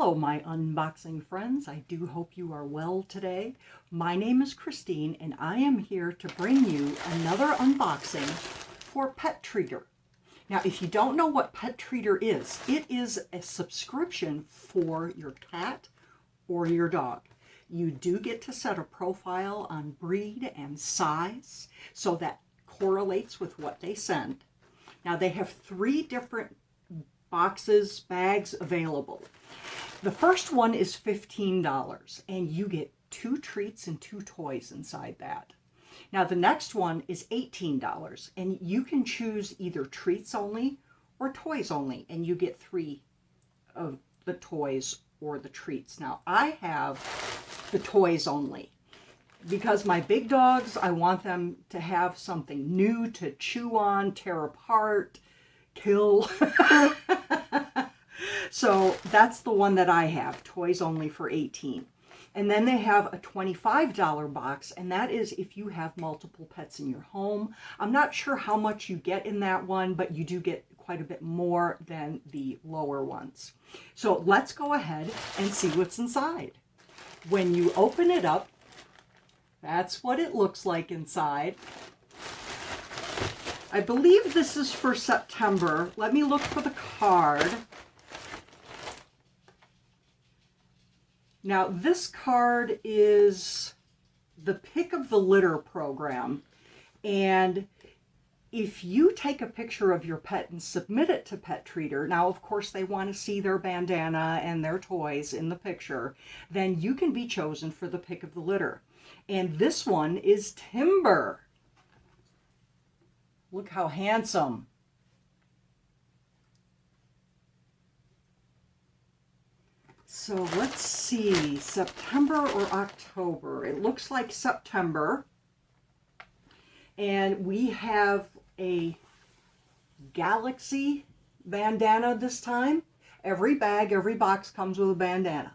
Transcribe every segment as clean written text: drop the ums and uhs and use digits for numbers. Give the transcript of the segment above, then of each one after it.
Hello, my unboxing friends. I do hope you are well today. My name is Christine, and I am here to bring you another unboxing for Pet Treater. Now, if you don't know what Pet Treater is, it is a subscription for your cat or your dog. You do get to set a profile on breed and size, so that correlates with what they send. Now, they have 3 different bags available. The first one is $15, and you get 2 treats and 2 toys inside that. Now, the next one is $18, and you can choose either treats only or toys only, and you get 3 of the toys or the treats. Now, I have the toys only because my big dogs, I want them to have something new to chew on, tear apart, kill. So that's the one that I have, toys only for $18. And then they have a $25 box, and that is if you have multiple pets in your home. I'm not sure how much you get in that one, but you do get quite a bit more than the lower ones. So let's go ahead and see what's inside. When you open it up, that's what it looks like inside. I believe this is for September. Let me look for the card. Now, this card is the Pick of the Litter program, and if you take a picture of your pet and submit it to Pet Treater, now of course they want to see their bandana and their toys in the picture, then you can be chosen for the Pick of the Litter. And this one is Timber. Look how handsome. So let's see, September or October. It looks like September. And we have a Galaxy bandana this time. Every bag, every box comes with a bandana.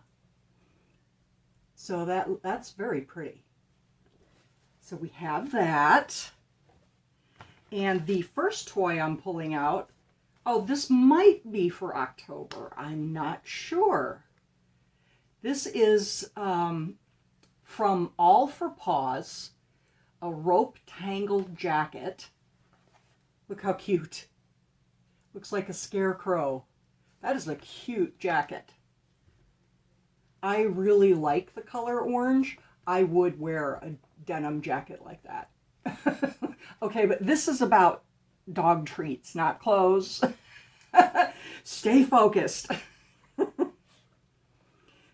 So that's very pretty. So we have that. And the first toy I'm pulling out, oh, this might be for October. I'm not sure. This is from All for Paws, a rope tangled jacket. Look how cute. Looks like a scarecrow. That is a cute jacket. I really like the color orange. I would wear a denim jacket like that. Okay, but this is about dog treats, not clothes. Stay focused.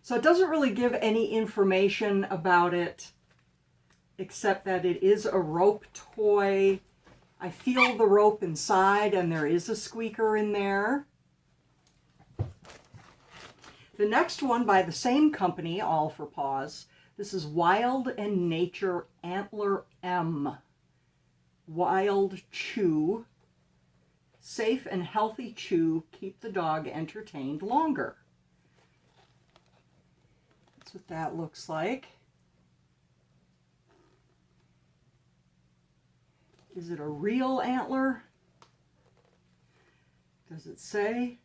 So it doesn't really give any information about it, except that it is a rope toy. I feel the rope inside, and there is a squeaker in there. The next one by the same company, All for Paws. This is Wild and Nature Antler M. Wild Chew. Safe and healthy chew. Keep the dog entertained longer. That's what that looks like. Is it a real antler? Does it say?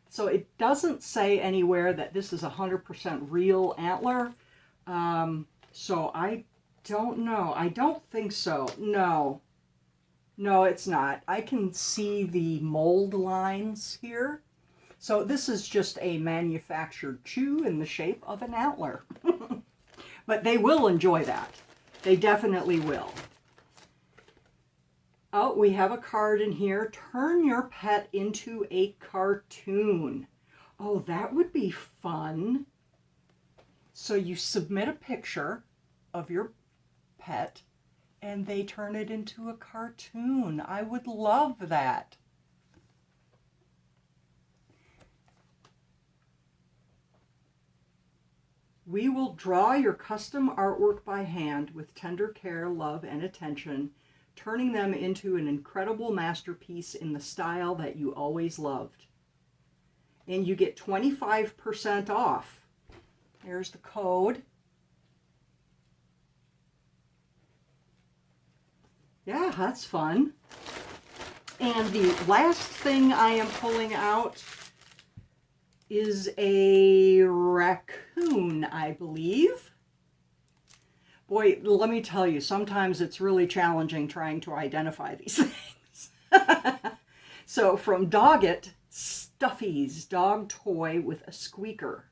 So it doesn't say anywhere that this is 100% real antler. So I don't know. I don't think so. No. No, it's not. I can see the mold lines here. So this is just a manufactured chew in the shape of an antler. But they will enjoy that. They definitely will. Oh, we have a card in here. Turn your pet into a cartoon. Oh, that would be fun. So you submit a picture of your pet and they turn it into a cartoon. I would love that. We will draw your custom artwork by hand with tender care, love, and attention, turning them into an incredible masterpiece in the style that you always loved. And you get 25% off. There's the code. Yeah, that's fun. And the last thing I am pulling out is a raccoon, I believe. Boy, let me tell you, sometimes it's really challenging trying to identify these things. So from Doggett, Stuffy's dog toy with a squeaker.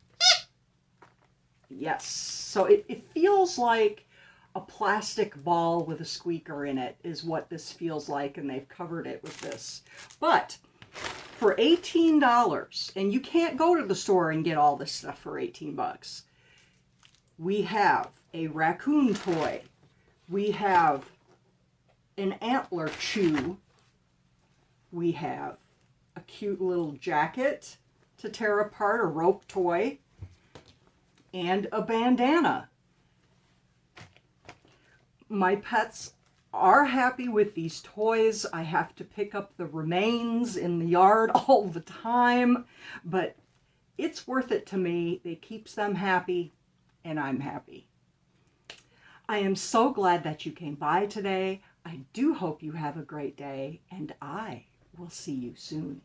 Yes, so it feels like a plastic ball with a squeaker in it is what this feels like, and they've covered it with this. But for $18, and you can't go to the store and get all this stuff for 18 bucks, we have a raccoon toy. We have an antler chew. We have a cute little jacket to tear apart, a rope toy, and a bandana. My pets are happy with these toys. I have to pick up the remains in the yard all the time, but it's worth it to me. It keeps them happy, and I'm happy. I am so glad that you came by today. I do hope you have a great day, and I will see you soon.